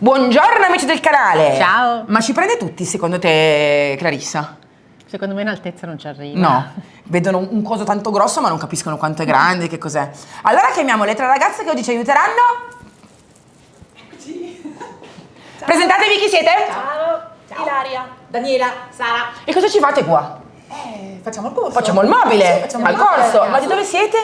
Buongiorno amici del canale! Ciao! Ma ci prende tutti secondo te, Clarissa? Secondo me in altezza non ci arriva. No, vedono un coso tanto grosso ma non capiscono quanto è grande, che cos'è. Allora chiamiamo le tre ragazze che oggi ci aiuteranno. Eccoci! Presentatevi, chi siete? Ciao! Ilaria, Daniela, Sara. E cosa ci fate qua? Facciamo il corso. Facciamo il mobile, Sì, facciamo al il mobile, corso. ragazzi. Ma di dove siete?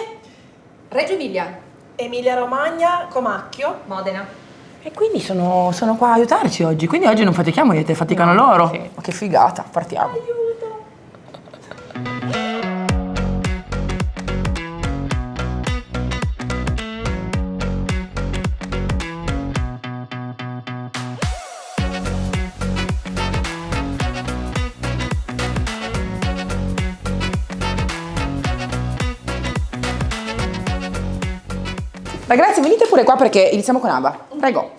Reggio Emilia. Emilia Romagna, Comacchio, Modena. E quindi sono qua a aiutarci oggi. Quindi oggi non faticchiamo niente, faticano loro. sì. Ma che figata, partiamo. Aiuto! Ragazzi, venite pure qua perché iniziamo con Aba. Prego.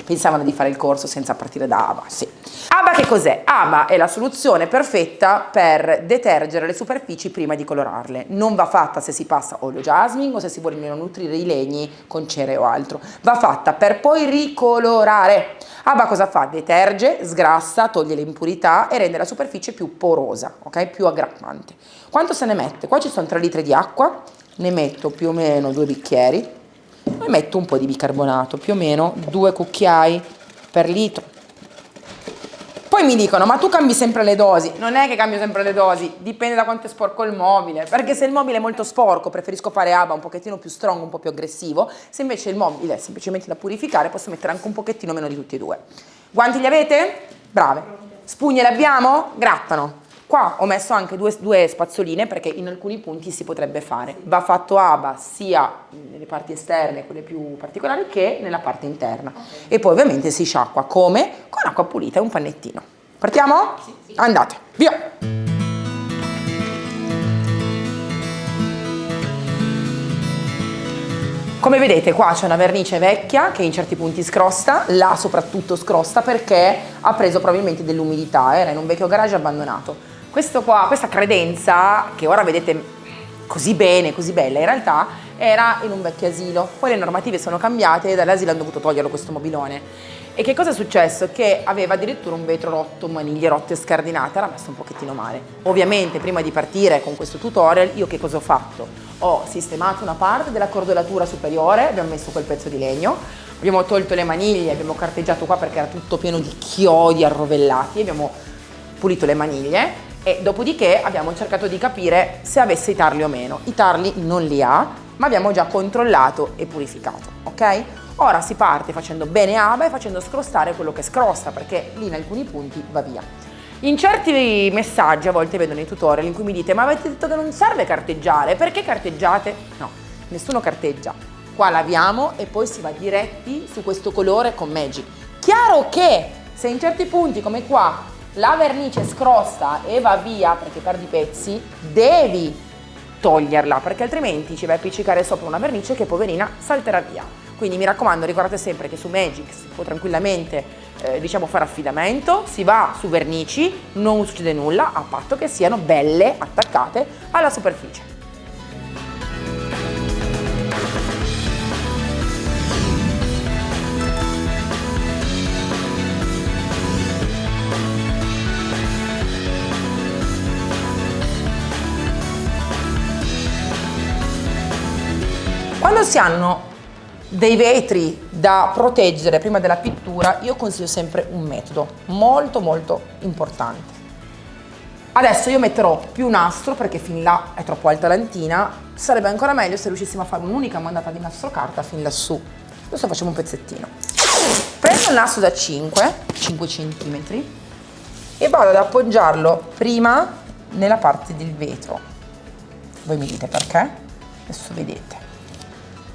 Pensavano di fare il corso senza partire da Aba, sì. Aba che cos'è? Aba è la soluzione perfetta per detergere le superfici prima di colorarle. Non va fatta se si passa olio jasmine o se si vogliono nutrire i legni con cere o altro. Va fatta per poi ricolorare. Aba cosa fa? Deterge, sgrassa, toglie le impurità e rende la superficie più porosa, ok? Più aggrappante. Quanto se ne mette? Qua ci sono 3 litri di acqua, ne metto più o meno 2 bicchieri e metto un po' di bicarbonato, più o meno 2 cucchiai per litro. Poi mi dicono, ma tu cambi sempre le dosi? Non è che cambio sempre le dosi, dipende da quanto è sporco il mobile, perché se il mobile è molto sporco preferisco fare Aba un pochettino più strong, un po' più aggressivo, se invece il mobile è semplicemente da purificare posso mettere anche un pochettino meno di tutti e due. Guanti li avete? Brave. Spugne le abbiamo? Grattano. Qua ho messo anche due spazzoline perché in alcuni punti si potrebbe fare. Va fatto Aba sia nelle parti esterne, quelle più particolari, che nella parte interna. E poi ovviamente si sciacqua come? Con acqua pulita e un pannettino. Partiamo? Sì. Andate, via! Come vedete qua c'è una vernice vecchia che in certi punti scrosta, là soprattutto scrosta perché ha preso probabilmente dell'umidità, era in un vecchio garage abbandonato. Questa credenza, che ora vedete così bene, così bella, in realtà era in un vecchio asilo. Poi le normative sono cambiate e dall'asilo hanno dovuto toglierlo questo mobilone. E che cosa è successo? Che aveva addirittura un vetro rotto, maniglie rotte e scardinate, era messo un pochettino male. Ovviamente prima di partire con questo tutorial io che cosa ho fatto? Ho sistemato una parte della cordolatura superiore, abbiamo messo quel pezzo di legno, abbiamo tolto le maniglie, abbiamo carteggiato qua perché era tutto pieno di chiodi arrovellati, abbiamo pulito le maniglie e dopodiché abbiamo cercato di capire se avesse i tarli o meno. I tarli non li ha, ma abbiamo già controllato e purificato, ok? Ora si parte facendo bene Aba e facendo scrostare quello che scrosta, perché lì in alcuni punti va via. In certi messaggi a volte vedo nei tutorial in cui mi dite ma avete detto che non serve carteggiare, perché carteggiate? No, nessuno carteggia. Qua laviamo e poi si va diretti su questo colore con Magic. Chiaro che se in certi punti come qua la vernice scrosta e va via perché perdi pezzi, devi toglierla perché altrimenti ci vai a appiccicare sopra una vernice che poverina salterà via. Quindi mi raccomando, ricordate sempre che su Magic si può tranquillamente fare affidamento, si va su vernici, non succede nulla a patto che siano belle attaccate alla superficie. Quando si hanno dei vetri da proteggere prima della pittura, io consiglio sempre un metodo molto molto importante. Adesso io metterò più nastro perché fin là è troppo alta l'antina, sarebbe ancora meglio se riuscissimo a fare un'unica mandata di nastro carta fin lassù. Adesso facciamo un pezzettino. Prendo il nastro da 5 cm e vado ad appoggiarlo prima nella parte del vetro. Voi mi dite perché? Adesso vedete.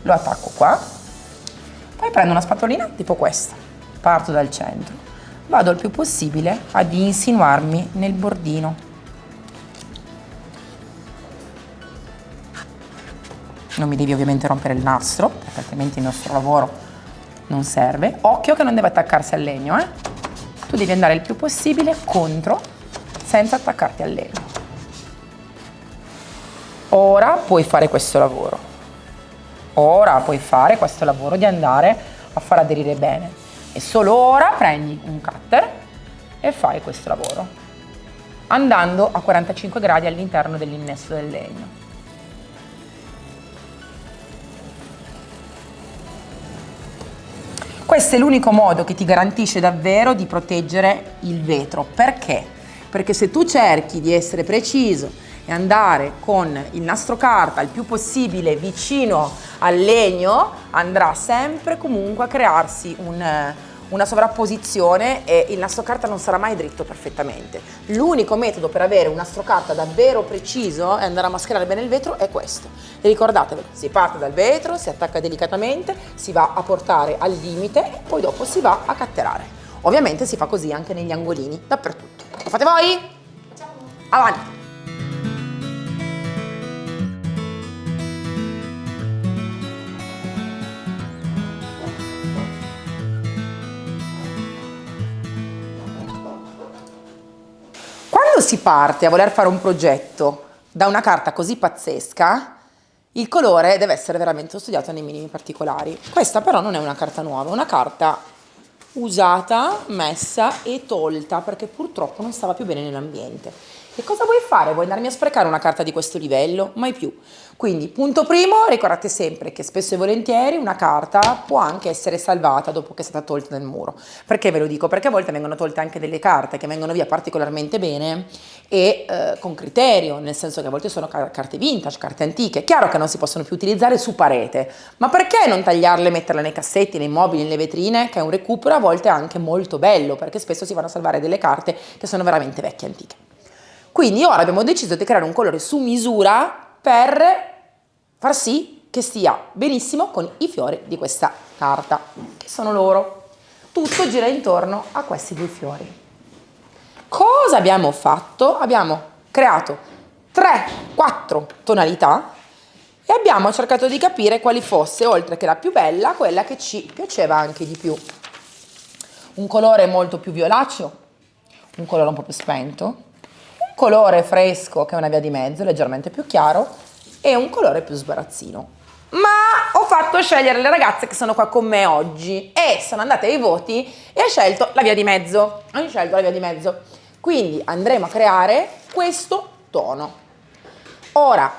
Lo attacco qua, poi prendo una spatolina tipo questa, parto dal centro, vado il più possibile ad insinuarmi nel bordino. Non mi devi ovviamente rompere il nastro, perché altrimenti il nostro lavoro non serve. Occhio che non deve attaccarsi al legno, Tu devi andare il più possibile contro, senza attaccarti al legno. Ora puoi fare questo lavoro. Ora puoi fare questo lavoro di andare a far aderire bene. E solo ora prendi un cutter e fai questo lavoro, andando a 45 gradi all'interno dell'innesto del legno. Questo è l'unico modo che ti garantisce davvero di proteggere il vetro. Perché? Perché se tu cerchi di essere preciso e andare con il nastro carta il più possibile vicino al legno, andrà sempre comunque a crearsi una sovrapposizione e il nastro carta non sarà mai dritto perfettamente. L'unico metodo per avere un nastro carta davvero preciso e andare a mascherare bene il vetro è questo. E ricordatevelo, si parte dal vetro, si attacca delicatamente, si va a portare al limite e poi dopo si va a catterare. Ovviamente si fa così anche negli angolini, dappertutto. Lo fate voi? Avanti! Quando si parte a voler fare un progetto da una carta così pazzesca, il colore deve essere veramente studiato nei minimi particolari. Questa però non è una carta nuova, è una carta usata, messa e tolta perché purtroppo non stava più bene nell'ambiente. E cosa vuoi fare? Vuoi andarmi a sprecare una carta di questo livello? Mai più. Quindi, punto primo, ricordate sempre che spesso e volentieri una carta può anche essere salvata dopo che è stata tolta dal muro. Perché ve lo dico? Perché a volte vengono tolte anche delle carte che vengono via particolarmente bene e con criterio, nel senso che a volte sono carte vintage, carte antiche. Chiaro che non si possono più utilizzare su parete, ma perché non tagliarle e metterle nei cassetti, nei mobili, nelle vetrine, che è un recupero a volte anche molto bello, perché spesso si vanno a salvare delle carte che sono veramente vecchie e antiche. Quindi ora abbiamo deciso di creare un colore su misura per far sì che stia benissimo con i fiori di questa carta, che sono loro. Tutto gira intorno a questi due fiori. Cosa abbiamo fatto? Abbiamo creato 3-4 tonalità e abbiamo cercato di capire quali fosse, oltre che la più bella, quella che ci piaceva anche di più. Un colore molto più violaceo, un colore un po' più spento, colore fresco che è una via di mezzo, leggermente più chiaro, e un colore più sbarazzino. Ma ho fatto scegliere le ragazze che sono qua con me oggi e sono andate ai voti e ho scelto la via di mezzo. Quindi andremo a creare questo tono. Ora,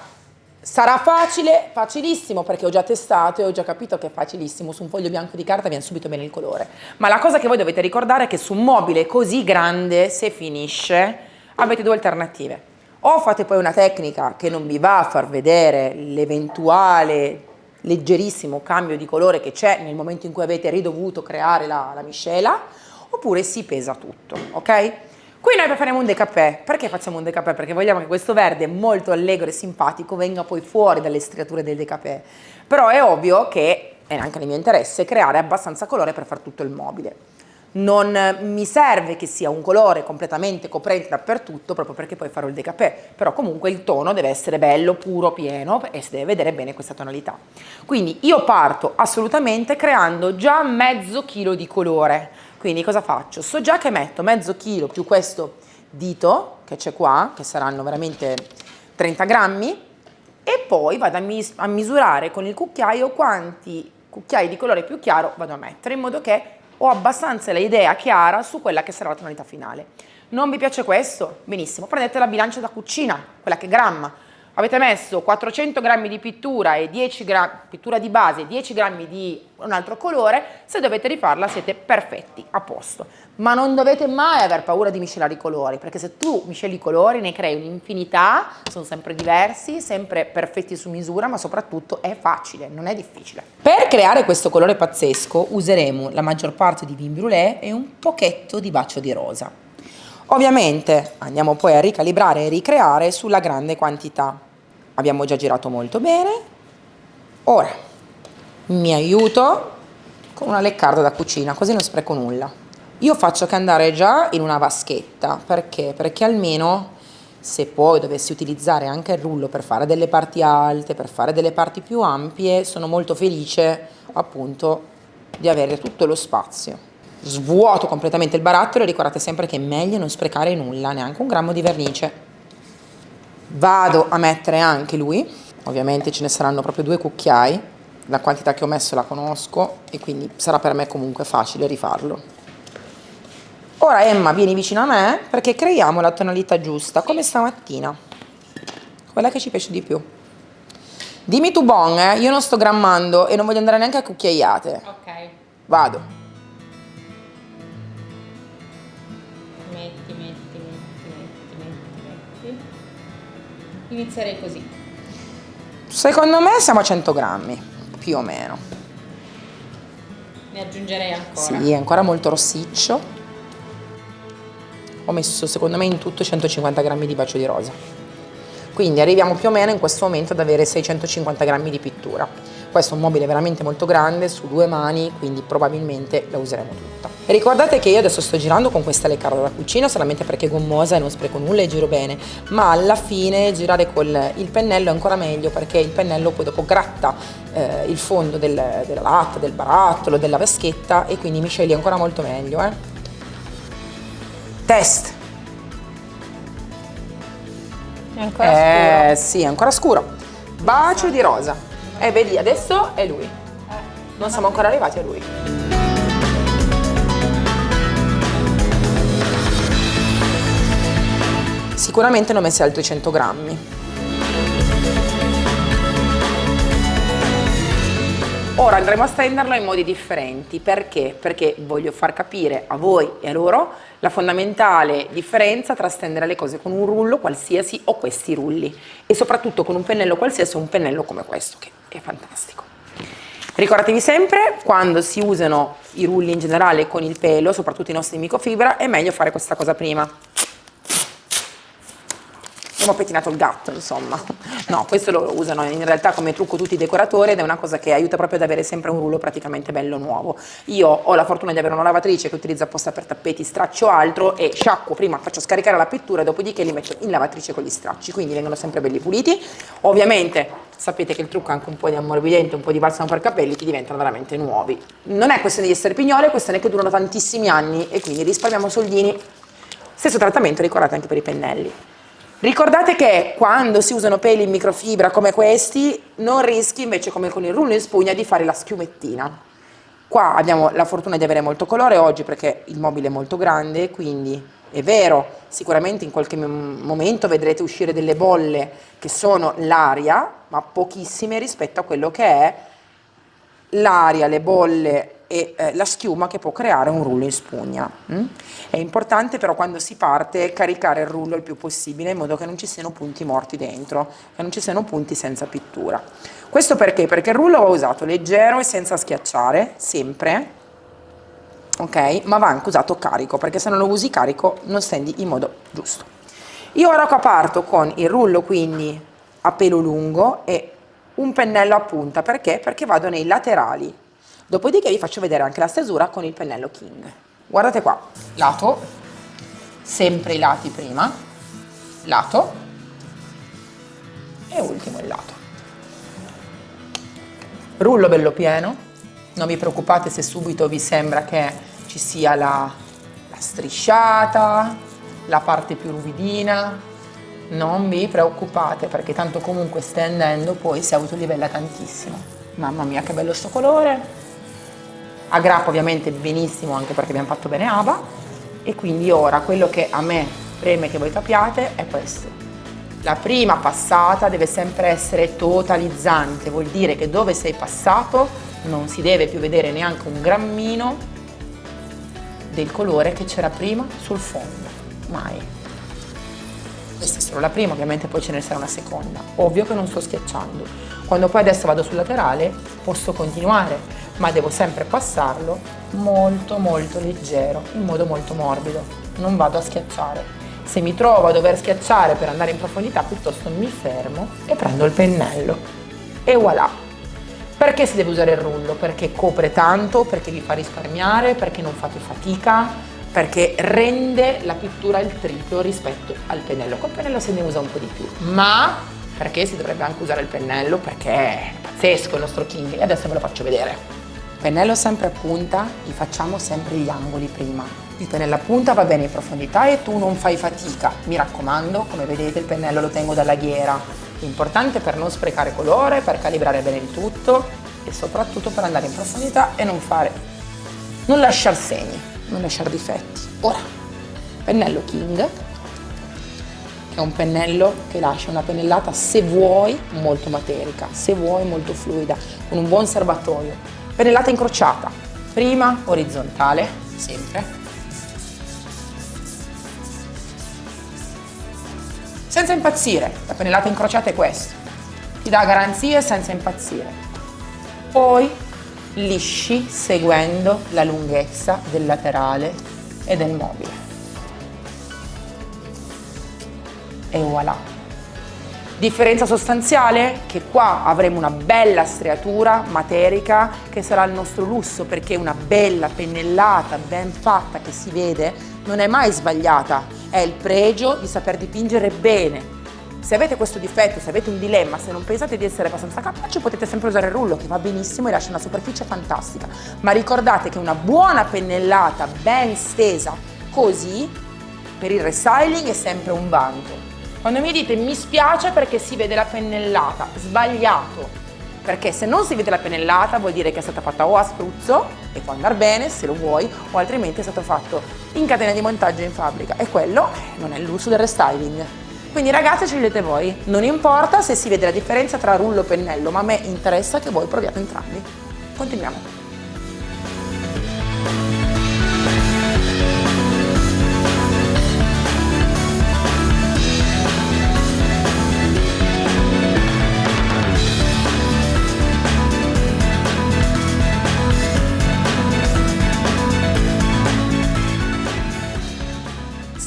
sarà facile? Facilissimo, perché ho già testato e ho già capito che è facilissimo. Su un foglio bianco di carta viene subito bene il colore. Ma la cosa che voi dovete ricordare è che su un mobile così grande, se finisce, avete due alternative. O fate poi una tecnica che non vi va a far vedere l'eventuale leggerissimo cambio di colore che c'è nel momento in cui avete ridovuto creare la miscela, oppure si pesa tutto, ok? Qui noi faremo un décapé. Perché facciamo un décapé? Perché vogliamo che questo verde molto allegro e simpatico venga poi fuori dalle striature del décapé. Però è ovvio che, è anche nel mio interesse, creare abbastanza colore per far tutto il mobile. Non mi serve che sia un colore completamente coprente dappertutto, proprio perché poi farò il décapé, però comunque il tono deve essere bello, puro, pieno e si deve vedere bene questa tonalità. Quindi io parto assolutamente creando già mezzo chilo di colore. Quindi cosa faccio? So già che metto mezzo chilo più questo dito che c'è qua, che saranno veramente 30 grammi, e poi vado a misurare con il cucchiaio quanti cucchiai di colore più chiaro vado a mettere, in modo che ho abbastanza l'idea chiara su quella che sarà la tonalità finale. Non vi piace questo? Benissimo, prendete la bilancia da cucina, quella che gramma. Avete messo 400 grammi di pittura e 10 grammi, pittura di base e 10 grammi di un altro colore, se dovete rifarla siete perfetti, a posto. Ma non dovete mai aver paura di miscelare i colori, perché se tu misceli i colori ne crei un'infinità, sono sempre diversi, sempre perfetti su misura, ma soprattutto è facile, non è difficile. Per creare questo colore pazzesco useremo la maggior parte di vin brûlé e un pochetto di bacio di rosa. Ovviamente andiamo poi a ricalibrare e ricreare sulla grande quantità. Abbiamo già girato molto bene. Ora mi aiuto con una leccarda da cucina, così non spreco nulla. Io faccio che andare già in una vaschetta, perché? Perché almeno se poi dovessi utilizzare anche il rullo per fare delle parti alte, per fare delle parti più ampie, sono molto felice appunto di avere tutto lo spazio. Svuoto completamente il barattolo e ricordate sempre che è meglio non sprecare nulla, neanche un grammo di vernice. Vado a mettere anche lui, ovviamente ce ne saranno proprio 2 cucchiai, la quantità che ho messo la conosco e quindi sarà per me comunque facile rifarlo. Ora Emma, vieni vicino a me perché creiamo la tonalità giusta, come stamattina, quella che ci piace di più. Dimmi tu bon, io non sto grammando e non voglio andare neanche a cucchiaiate. Ok. Vado. Metti. Inizierei così. Secondo me siamo a 100 grammi, più o meno. Ne aggiungerei ancora. Sì, è ancora molto rossiccio. Ho messo secondo me in tutto 150 grammi di bacio di rosa. Quindi arriviamo più o meno in questo momento ad avere 650 grammi di pittura. Questo è un mobile veramente molto grande, su 2 mani, quindi probabilmente la useremo tutta. E ricordate che io adesso sto girando con questa leccarda da cucina solamente perché è gommosa e non spreco nulla e giro bene, ma alla fine girare con il pennello è ancora meglio perché il pennello poi dopo gratta il fondo della latta, del barattolo, della vaschetta e quindi mi sceglie ancora molto meglio. Test. È ancora scuro. Sì, è ancora scuro. Bacio di rosa. E vedi, adesso è lui. Non siamo ancora arrivati a lui. Sicuramente ne ho messi altri 100 grammi. Ora andremo a stenderlo in modi differenti. Perché? Perché voglio far capire a voi e a loro la fondamentale differenza tra stendere le cose con un rullo qualsiasi o questi rulli e soprattutto con un pennello qualsiasi o un pennello come questo che è fantastico. Ricordatevi sempre, quando si usano i rulli in generale con il pelo, soprattutto i nostri in microfibra, è meglio fare questa cosa prima. Abbiamo pettinato il gatto, insomma. No, questo lo usano in realtà come trucco tutti i decoratori ed è una cosa che aiuta proprio ad avere sempre un rullo praticamente bello nuovo. Io ho la fortuna di avere una lavatrice che utilizzo apposta per tappeti, stracci o altro e sciacquo prima, faccio scaricare la pittura, dopodiché li metto in lavatrice con gli stracci, quindi vengono sempre belli puliti. Ovviamente sapete che il trucco è anche un po' di ammorbidente, un po' di balsamo per capelli, che diventano veramente nuovi. Non è questione di essere pignole, è questione che durano tantissimi anni e quindi risparmiamo soldini. Stesso trattamento ricordate anche per i pennelli. Ricordate che quando si usano peli in microfibra come questi, non rischi invece come con il rullo in spugna di fare la schiumettina. Qua abbiamo la fortuna di avere molto colore oggi perché il mobile è molto grande, quindi è vero, sicuramente in qualche momento vedrete uscire delle bolle che sono l'aria, ma pochissime rispetto a quello che è l'aria, le bolle e la schiuma che può creare un rullo in spugna. È importante però quando si parte caricare il rullo il più possibile in modo che non ci siano punti morti dentro, che non ci siano punti senza pittura. Questo perché? Perché il rullo va usato leggero e senza schiacciare, sempre, ok? Ma va anche usato carico, perché se non lo usi carico non stendi in modo giusto. Io ora qua parto con il rullo quindi a pelo lungo e un pennello a punta, perché? Perché vado nei laterali. Dopodiché vi faccio vedere anche la stesura con il pennello King. Guardate qua, lato, sempre i lati prima, lato e ultimo il lato. Rullo bello pieno, non vi preoccupate se subito vi sembra che ci sia la strisciata, la parte più ruvidina, non vi preoccupate perché tanto comunque stendendo poi si autolivella tantissimo. Mamma mia che bello sto colore! Aggrappa ovviamente benissimo anche perché abbiamo fatto bene Aba e quindi ora quello che a me preme che voi capiate è questo. La prima passata deve sempre essere totalizzante, vuol dire che dove sei passato non si deve più vedere neanche un grammino del colore che c'era prima sul fondo, mai. Questa è solo la prima, ovviamente poi ce ne sarà una seconda. Ovvio che non sto schiacciando. Quando poi adesso vado sul laterale posso continuare, ma devo sempre passarlo molto molto leggero, in modo molto morbido. Non vado a schiacciare. Se mi trovo a dover schiacciare per andare in profondità, piuttosto mi fermo e prendo il pennello. E voilà! Perché si deve usare il rullo? Perché copre tanto, perché vi fa risparmiare, perché non fate fatica, perché rende la pittura il triplo rispetto al pennello. Col pennello se ne usa un po' di più, ma perché si dovrebbe anche usare il pennello? Perché è pazzesco il nostro King e adesso ve lo faccio vedere. Pennello sempre a punta, gli facciamo sempre gli angoli prima. Il pennello a punta va bene in profondità e tu non fai fatica. Mi raccomando, come vedete il pennello lo tengo dalla ghiera. Importante per non sprecare colore, per calibrare bene il tutto. e soprattutto per andare in profondità e non lasciare segni, non lasciare difetti. Ora, pennello King, che è un pennello che lascia una pennellata, se vuoi, molto materica, se vuoi molto fluida, con un buon serbatoio. Pennellata incrociata, prima orizzontale, sempre. Senza impazzire, la pennellata incrociata è questo, ti dà garanzie senza impazzire. Poi lisci seguendo la lunghezza del laterale e del mobile. E voilà. Differenza sostanziale? Che qua avremo una bella striatura materica che sarà il nostro lusso, perché una bella pennellata ben fatta che si vede non è mai sbagliata, è il pregio di saper dipingere bene. Se avete questo difetto, se avete un dilemma, se non pensate di essere abbastanza capaci, potete sempre usare il rullo, che va benissimo e lascia una superficie fantastica, ma ricordate che una buona pennellata ben stesa così per il restyling è sempre un vanto. Quando mi dite mi spiace perché si vede la pennellata, sbagliato, perché se non si vede la pennellata vuol dire che è stata fatta o a spruzzo e può andare bene se lo vuoi, o altrimenti è stato fatto in catena di montaggio in fabbrica, e quello non è il lusso del restyling. Quindi ragazze, scegliete voi, non importa se si vede la differenza tra rullo e pennello, ma a me interessa che voi proviate entrambi. Continuiamo.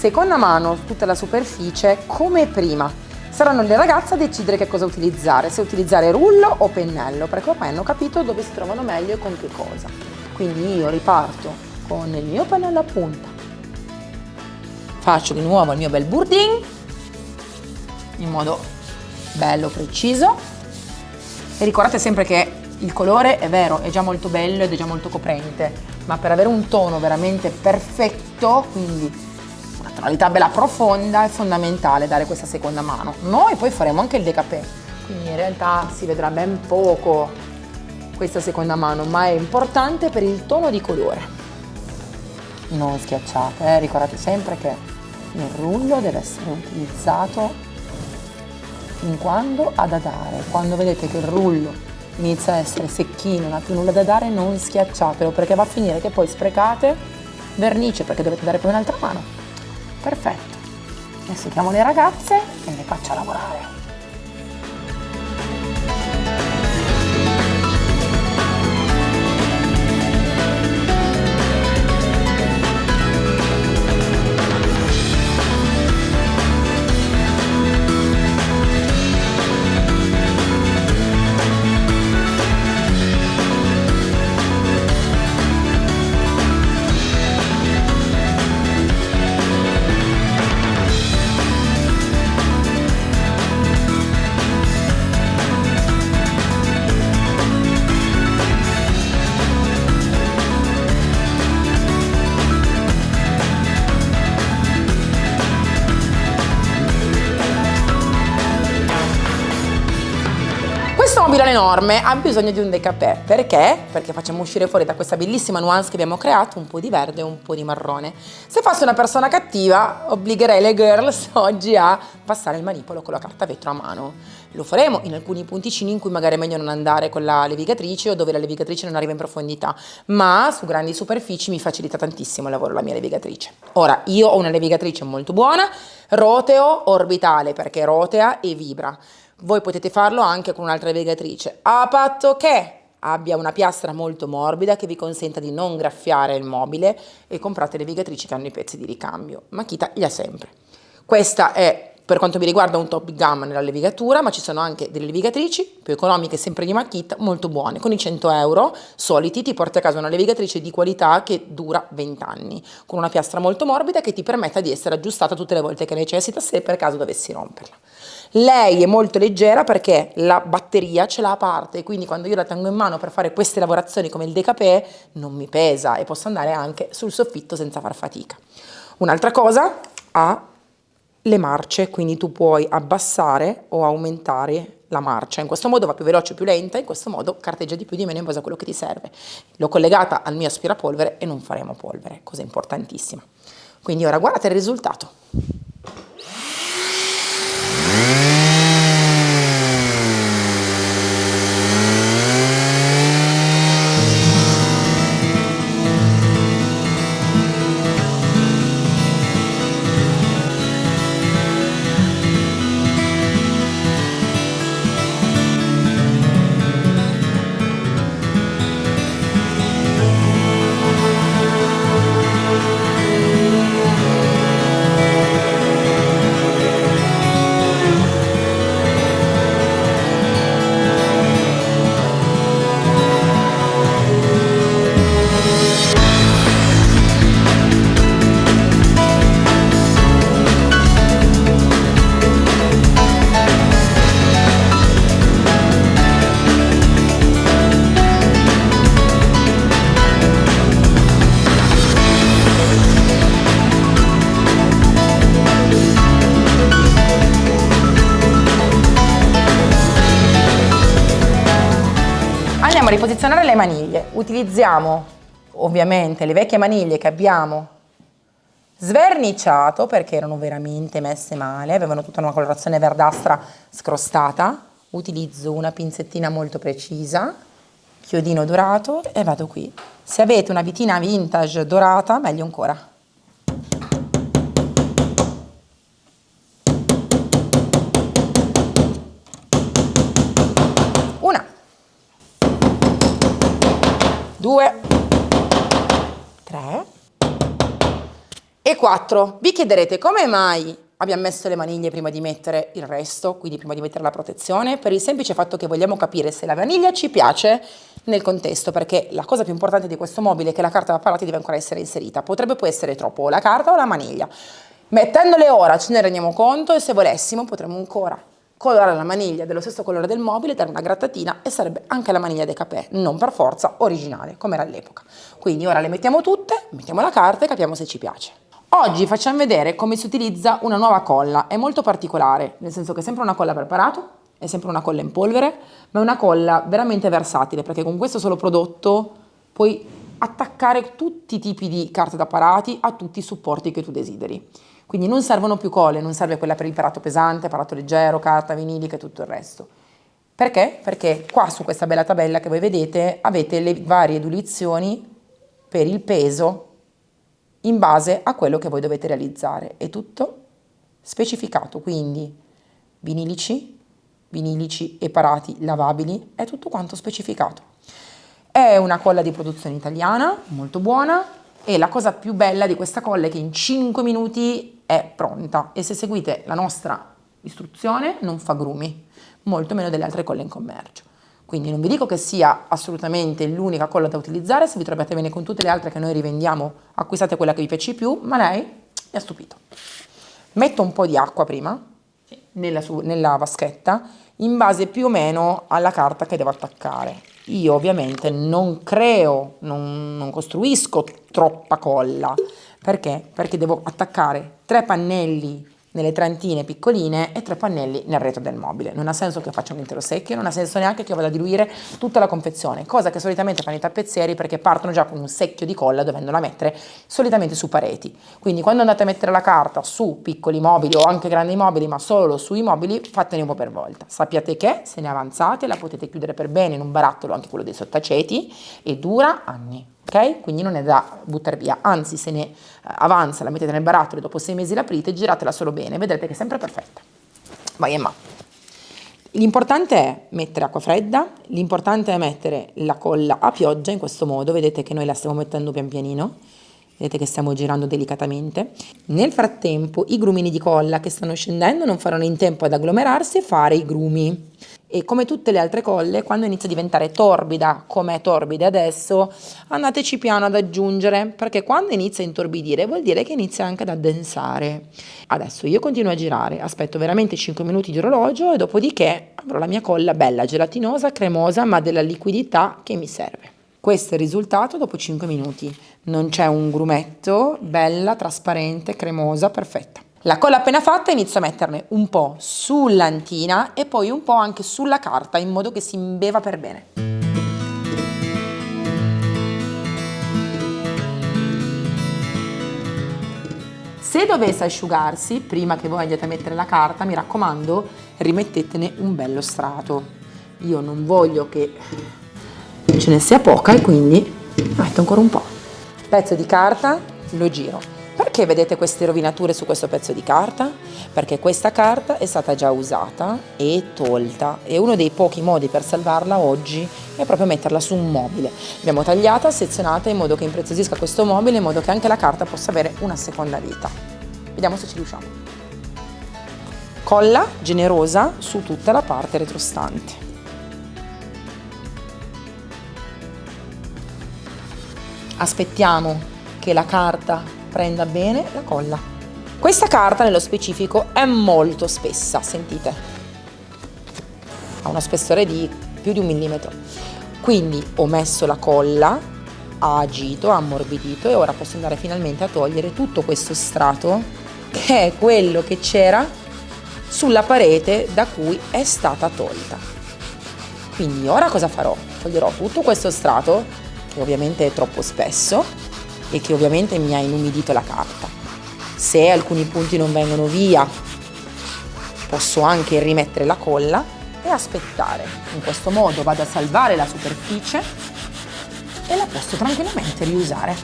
Seconda mano su tutta la superficie, come prima. Saranno le ragazze a decidere che cosa utilizzare, se utilizzare rullo o pennello, perché ormai hanno capito dove si trovano meglio e con che cosa. Quindi io riparto con il mio pennello a punta, faccio di nuovo il mio bel burdin in modo bello preciso, e ricordate sempre che il colore è vero, è già molto bello ed è già molto coprente, ma per avere un tono veramente perfetto, quindi una tonalità bella profonda, è fondamentale dare questa seconda mano. Noi poi faremo anche il décapé, quindi in realtà si vedrà ben poco questa seconda mano, ma è importante per il tono di colore. Non schiacciate, ricordate sempre che il rullo deve essere utilizzato fin quando ha da dare. Quando vedete che il rullo inizia a essere secchino, non ha più nulla da dare, non schiacciatelo, perché va a finire che poi sprecate vernice, perché dovete dare poi un'altra mano. Perfetto, adesso chiamo le ragazze e le faccio lavorare. Mobile enorme ha bisogno di un décapé. Perché? Perché facciamo uscire fuori da questa bellissima nuance che abbiamo creato un po' di verde e un po' di marrone. Se fossi una persona cattiva, obbligherei le girls oggi a passare il manipolo con la carta vetro a mano. Lo faremo in alcuni punticini in cui magari è meglio non andare con la levigatrice o dove la levigatrice non arriva in profondità, ma su grandi superfici mi facilita tantissimo il lavoro la mia levigatrice. Ora, io ho una levigatrice molto buona, roteo orbitale, perché rotea e vibra. Voi potete farlo anche con un'altra levigatrice, a patto che abbia una piastra molto morbida che vi consenta di non graffiare il mobile, e comprate levigatrici che hanno i pezzi di ricambio. Makita li ha sempre. Questa è, per quanto mi riguarda, un top di gamma nella levigatura, ma ci sono anche delle levigatrici più economiche, sempre di Makita, molto buone. Con i 100 euro soliti ti porti a casa una levigatrice di qualità che dura 20 anni, con una piastra molto morbida che ti permetta di essere aggiustata tutte le volte che necessita, se per caso dovessi romperla. Lei è molto leggera perché la batteria ce l'ha a parte, quindi quando io la tengo in mano per fare queste lavorazioni come il décapé non mi pesa e posso andare anche sul soffitto senza far fatica. Un'altra cosa, ha le marce, quindi tu puoi abbassare o aumentare la marcia, in questo modo va più veloce, più lenta, in questo modo carteggia di più di meno in base a quello che ti serve. L'ho collegata al mio aspirapolvere e non faremo polvere, cosa importantissima. Quindi ora guardate il risultato. Andiamo a riposizionare le maniglie. Utilizziamo ovviamente le vecchie maniglie che abbiamo sverniciato perché erano veramente messe male, avevano tutta una colorazione verdastra scrostata. Utilizzo una pinzettina molto precisa, chiodino dorato e vado qui. Se avete una vitina vintage dorata, meglio ancora. Una, 2, 3 e 4. Vi chiederete come mai abbiamo messo le maniglie prima di mettere il resto, quindi prima di mettere la protezione, per il semplice fatto che vogliamo capire se la vaniglia ci piace nel contesto, perché la cosa più importante di questo mobile è che la carta da parati deve ancora essere inserita, potrebbe poi essere troppo o la carta o la maniglia. Mettendole ora ce ne rendiamo conto e se volessimo potremmo ancora colorare la maniglia dello stesso colore del mobile, dare una grattatina e sarebbe anche la maniglia dei capè, non per forza originale, come era all'epoca. Quindi ora le mettiamo tutte, mettiamo la carta e capiamo se ci piace. Oggi facciamo vedere come si utilizza una nuova colla, è molto particolare, nel senso che è sempre una colla preparato, è sempre una colla in polvere, ma è una colla veramente versatile, perché con questo solo prodotto puoi attaccare tutti i tipi di carte da parati a tutti i supporti che tu desideri. Quindi non servono più colle, non serve quella per il parato pesante, parato leggero, carta vinilica e tutto il resto. Perché? Perché qua su questa bella tabella che voi vedete avete le varie diluizioni per il peso in base a quello che voi dovete realizzare. È tutto specificato, quindi vinilici e parati lavabili, è tutto quanto specificato. È una colla di produzione italiana, molto buona, e la cosa più bella di questa colla è che in 5 minuti è pronta e se seguite la nostra istruzione non fa grumi, molto meno delle altre colle in commercio. Quindi non vi dico che sia assolutamente l'unica colla da utilizzare, se vi trovate bene con tutte le altre che noi rivendiamo, acquistate quella che vi piace di più, ma lei mi ha stupito. Metto un po' di acqua prima nella vaschetta, in base più o meno alla carta che devo attaccare. Io ovviamente non costruisco troppa colla. Perché? Perché devo attaccare 3 pannelli nelle trantine piccoline e 3 pannelli nel retro del mobile. Non ha senso che faccia un intero secchio, non ha senso neanche che io vada a diluire tutta la confezione, cosa che solitamente fanno i tappezzieri perché partono già con un secchio di colla dovendola mettere solitamente su pareti. Quindi quando andate a mettere la carta su piccoli mobili o anche grandi mobili, ma solo sui mobili, fatene un po' per volta. Sappiate che se ne avanzate la potete chiudere per bene in un barattolo, anche quello dei sottaceti, e dura anni. Ok? Quindi non è da buttare via, anzi se ne avanza, la mettete nel barattolo e dopo 6 mesi l'aprite, giratela solo bene, vedrete che è sempre perfetta. Vai Emma. L'importante è mettere acqua fredda, l'importante è mettere la colla a pioggia in questo modo, vedete che noi la stiamo mettendo pian pianino, vedete che stiamo girando delicatamente. Nel frattempo i grumini di colla che stanno scendendo non faranno in tempo ad agglomerarsi e fare i grumi. E come tutte le altre colle, quando inizia a diventare torbida, come è torbida adesso, andateci piano ad aggiungere, perché quando inizia a intorbidire vuol dire che inizia anche ad addensare. Adesso io continuo a girare, aspetto veramente 5 minuti di orologio e dopodiché avrò la mia colla bella, gelatinosa, cremosa, ma della liquidità che mi serve. Questo è il risultato dopo 5 minuti. Non c'è un grumetto, bella, trasparente, cremosa, perfetta. La colla appena fatta inizio a metterne un po' sull'antina e poi un po' anche sulla carta in modo che si imbeva per bene. Se dovesse asciugarsi, prima che voi andiate a mettere la carta, mi raccomando, rimettetene un bello strato. Io non voglio che ce ne sia poca e quindi metto ancora un po'. Pezzo di carta, lo giro. Perché vedete queste rovinature su questo pezzo di carta? Perché questa carta è stata già usata e tolta e uno dei pochi modi per salvarla oggi è proprio metterla su un mobile. L'abbiamo tagliata, sezionata in modo che impreziosisca questo mobile, in modo che anche la carta possa avere una seconda vita. Vediamo se ci riusciamo. Colla generosa su tutta la parte retrostante. Aspettiamo che la carta prenda bene la colla. Questa carta nello specifico è molto spessa, sentite, ha uno spessore di più di 1 millimetro, quindi ho messo la colla, ha agito, ha ammorbidito e ora posso andare finalmente a togliere tutto questo strato che è quello che c'era sulla parete da cui è stata tolta. Quindi ora cosa farò? Toglierò tutto questo strato che ovviamente è troppo spesso e che ovviamente mi ha inumidito la carta. Se alcuni punti non vengono via, posso anche rimettere la colla e aspettare. In questo modo vado a salvare la superficie e la posso tranquillamente riusare.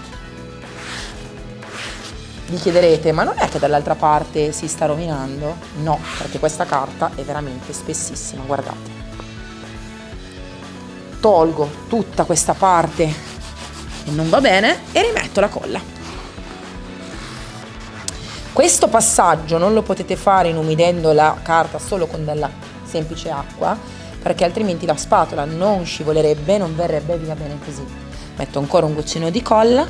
Vi chiederete, ma non è che dall'altra parte si sta rovinando? No, perché questa carta è veramente spessissima, guardate. Tolgo tutta questa parte che non va bene e rimetto la colla. Questo passaggio non lo potete fare inumidendo la carta solo con della semplice acqua, perché altrimenti la spatola non scivolerebbe, non verrebbe via bene così. Metto ancora un goccino di colla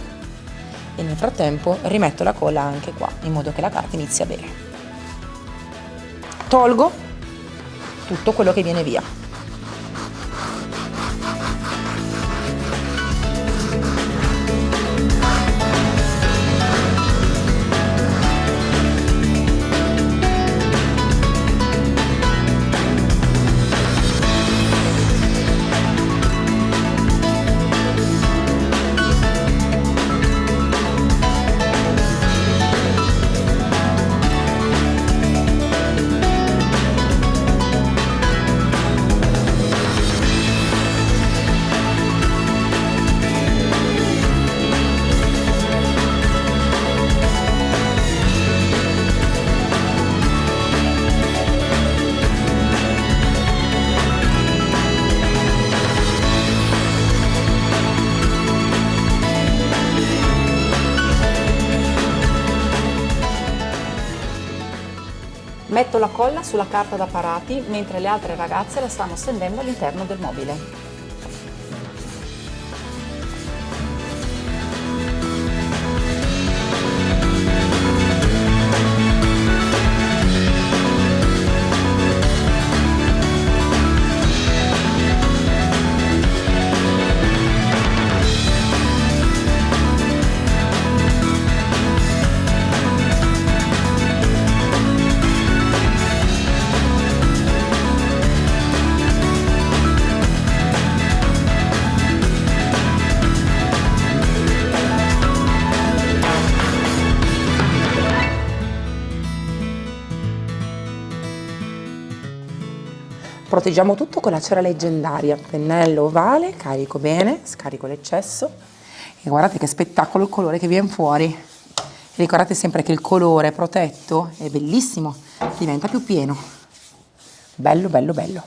e nel frattempo rimetto la colla anche qua, in modo che la carta inizi a bere. Tolgo tutto quello che viene via. Metto la colla sulla carta da parati mentre le altre ragazze la stanno stendendo all'interno del mobile. Proteggiamo tutto con la cera leggendaria, pennello ovale, carico bene, scarico l'eccesso e guardate che spettacolo il colore che viene fuori. Ricordate sempre che il colore protetto è bellissimo, diventa più pieno. Bello, bello, bello.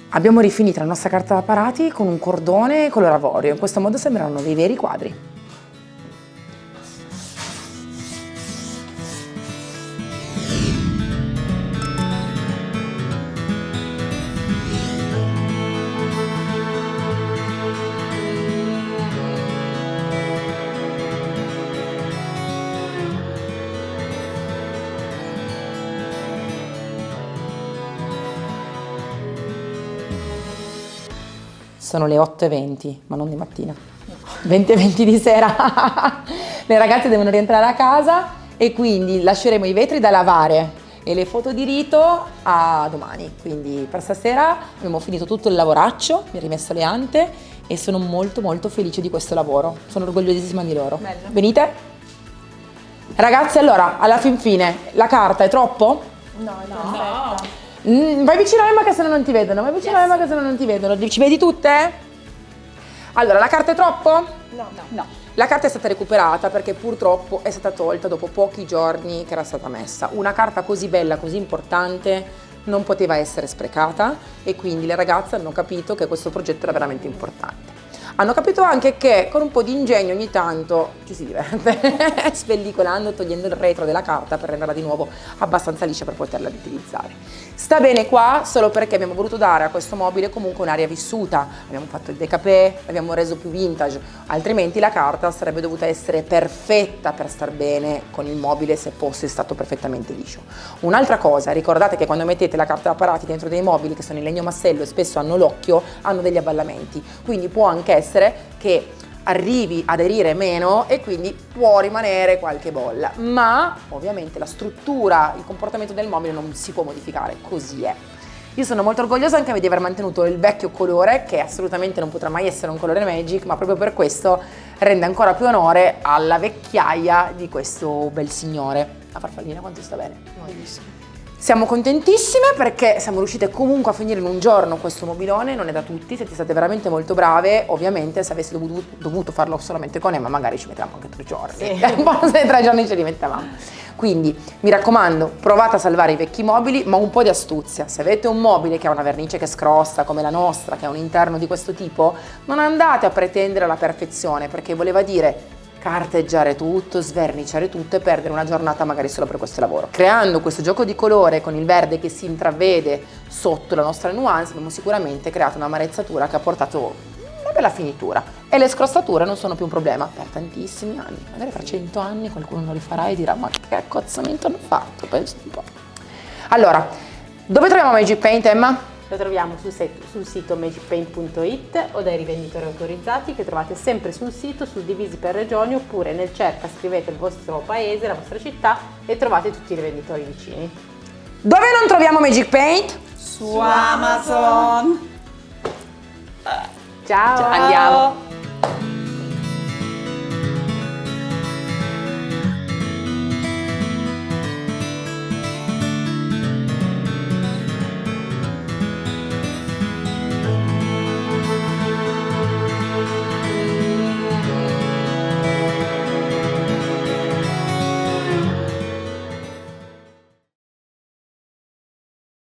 Abbiamo rifinito la nostra carta da parati con un cordone color avorio, in questo modo sembreranno dei veri quadri. Sono le 8:20, ma non di mattina, 20:20 di sera. Le ragazze devono rientrare a casa e quindi lasceremo i vetri da lavare e le foto di rito a domani. Quindi per stasera abbiamo finito tutto il lavoraccio, mi ha rimesso le ante e sono molto molto felice di questo lavoro, sono orgogliosissima di loro. Bello. Venite? Ragazzi, allora, alla fin fine, la carta è troppo? No, no. No. Vai vicino a Emma che se no non ti vedono, vai vicino a Emma che se no non ti vedono. Ci vedi tutte? Allora, la carta è troppo? No. La carta è stata recuperata perché purtroppo è stata tolta dopo pochi giorni che era stata messa. Una carta così bella, così importante, non poteva essere sprecata e quindi le ragazze hanno capito che questo progetto era veramente importante. Hanno capito anche che con un po' di ingegno ogni tanto ci si diverte, spellicolando, togliendo il retro della carta per renderla di nuovo abbastanza liscia per poterla riutilizzare. Sta bene qua solo perché abbiamo voluto dare a questo mobile comunque un'aria vissuta, abbiamo fatto il décapé, l'abbiamo reso più vintage, altrimenti la carta sarebbe dovuta essere perfetta per star bene con il mobile se fosse stato perfettamente liscio. Un'altra cosa, ricordate che quando mettete la carta da parati dentro dei mobili che sono in legno massello e spesso hanno l'occhio, hanno degli avvallamenti, quindi può anche essere che arrivi ad aderire meno e quindi può rimanere qualche bolla, ma ovviamente la struttura, il comportamento del mobile non si può modificare, così è. Io sono molto orgogliosa anche di aver mantenuto il vecchio colore, che assolutamente non potrà mai essere un colore Magic, ma proprio per questo rende ancora più onore alla vecchiaia di questo bel signore. La farfallina quanto sta bene? Bellissimo. Siamo contentissime perché siamo riuscite comunque a finire in un giorno questo mobilone, non è da tutti, siete state veramente molto brave. Ovviamente se avessi dovuto farlo solamente con Emma magari ci mettevamo anche 3 giorni, forse 3 giorni ce li mettevamo. Quindi mi raccomando, provate a salvare i vecchi mobili, ma un po' di astuzia. Se avete un mobile che ha una vernice che scrosta come la nostra, che ha un interno di questo tipo, non andate a pretendere la perfezione, perché voleva dire carteggiare tutto, sverniciare tutto e perdere una giornata magari solo per questo lavoro. Creando questo gioco di colore con il verde che si intravede sotto la nostra nuance, abbiamo sicuramente creato una marezzatura che ha portato una bella finitura. E le scrostature non sono più un problema per tantissimi anni. Magari fra 100 anni qualcuno lo rifarà e dirà: ma che accozzamento hanno fatto? Penso un po'. Allora, dove troviamo Magic Paint, Emma? Lo troviamo sul sito magicpaint.it o dai rivenditori autorizzati che trovate sempre sul sito, suddivisi per regioni, oppure nel cerca scrivete il vostro paese, la vostra città e trovate tutti i rivenditori vicini. Dove non troviamo Magic Paint? Su Amazon. Ciao! Andiamo!